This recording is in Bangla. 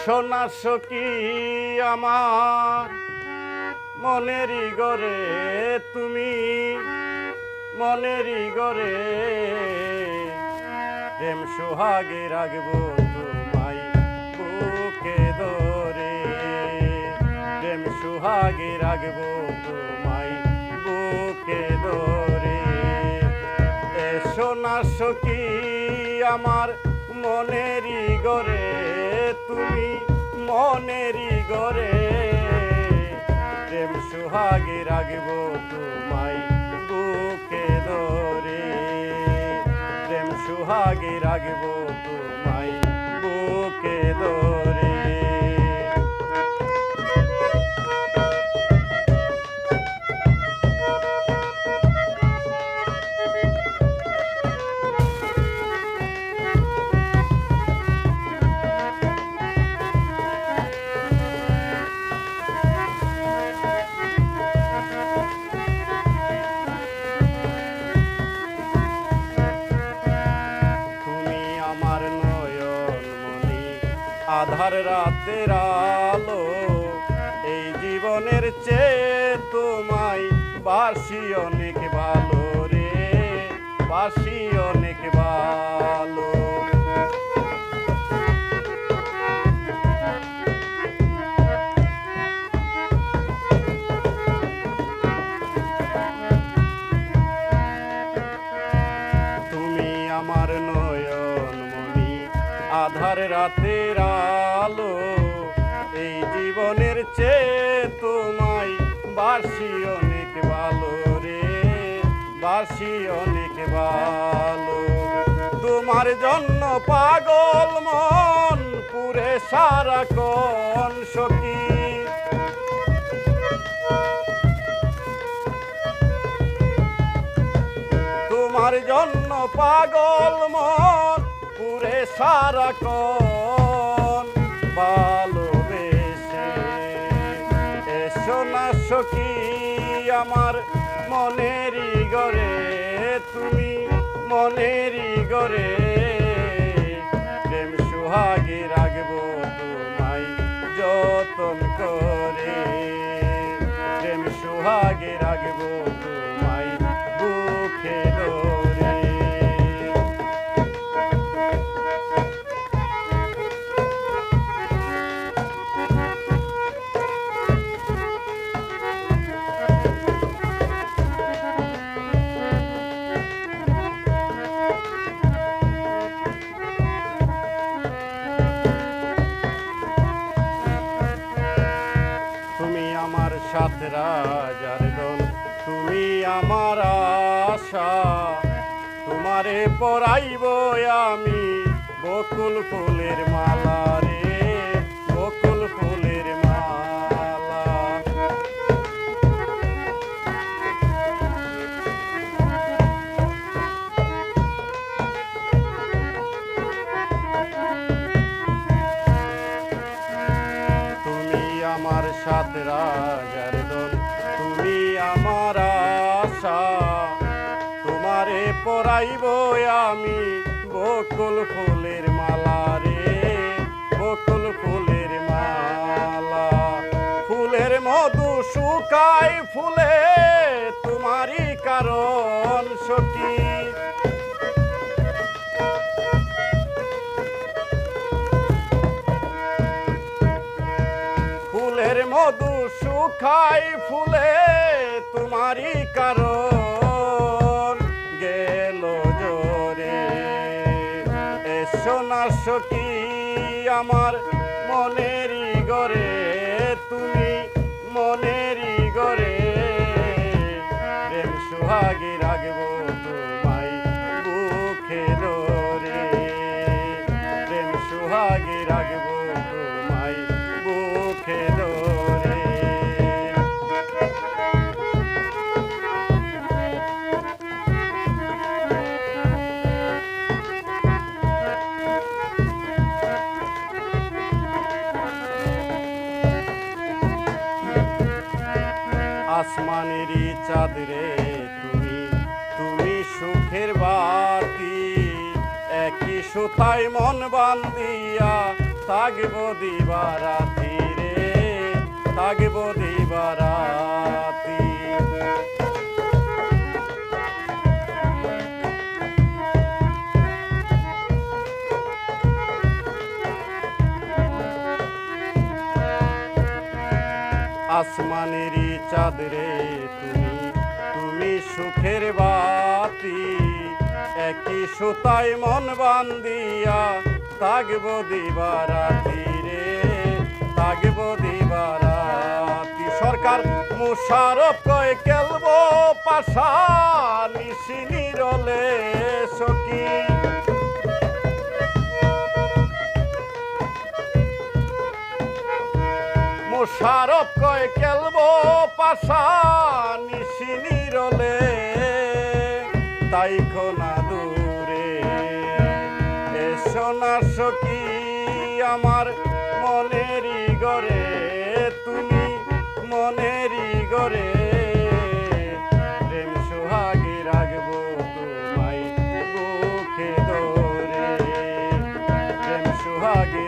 সোনা সখী আমার মনেরই গরে তুমি মনেরই গরে প্রেম সোহাগে রাখবো তোমায় বুকে ধরে প্রেম সোহাগে রাখবো তোমায় বুকে ধরে সোনা সখী আমার মনেরই গরে তুমি মনেরই গরে প্রেম সোহাগে রাখবো তোমায় বুকে ধরে প্রেম সোহাগে রাখবো তোমায় বুকে ধরে আধার রাতের আলো এই জীবনের চেয়ে তোমায় বাসি অনেক ভালো রে বাসি অনেক ভালো তুমি আমার নয়ন মনি আধার রাতের আলো এই জীবনের চেয়ে তোমায় বাসি অনেক ভালো রে বাসি অনেক ভালো তোমার জন্য পাগল মন পুরে সারাক্ষণ সখী তোমার জন্য পাগল মন পুরে সারাক্ষণ ভালোবেসে সোনা সখী আমার মনেরই গরে তুমি মনেরই গরে প্রেম সোহাগে রাখবো তোমায় যতন করে প্রেম সোহাগে রাখবো তোমায় বুকে ধরে আমার সাত রাজার দল তুমি আমার আশা তোমারে পরাইব আমি বকুল ফুলের মালা রে বকুল ফুলের মালা তুমি আমার সাত রাজার দল তুমি আমার আশা তোমারে পরাইব আমি বকুল ফুলের মালা রে বকুল ফুলের মালা ফুলের মধু শুকায় ফুলে তোমারই কারণ সখী ফুলের মধু শুকাই ফুলে তোমারই কারণ গেল জোরে সোনা সখী আমার মনেরই গরে তুমি মনেরই গরে প্রেম সোহাগে রাখবো তোমায় বুকে ধরে প্রেম সোহাগে রাখবো তোমায় বুকে ধরে আসমানেরই চাঁদ রে তুমি তুমি সুখের বাতি একই সুতায় মন বান্ধিয়া থাকব দিবারাতি রে, থাকব দিবারাতি। আসমানেরই চাঁদ রে তুমি, তুমি সুখের বাতি, একই সুতায় মন বান্ধিয়া থাকব দিবারাতি রে, থাকব দিবারাতি। সরকার মুশারফ কয় খেলব পাশা নিশি নিরলে সখী, মুশারফ কয় খেলব পাশা নিশি নিরলে, তাই খোনা দূরে এসো না সখী আমার মনেরই ঘরে, তুমি মনেরই ঘরে প্রেম সোহাগী রাখবো তোমায় বুকে ধরে, প্রেম সোহাগী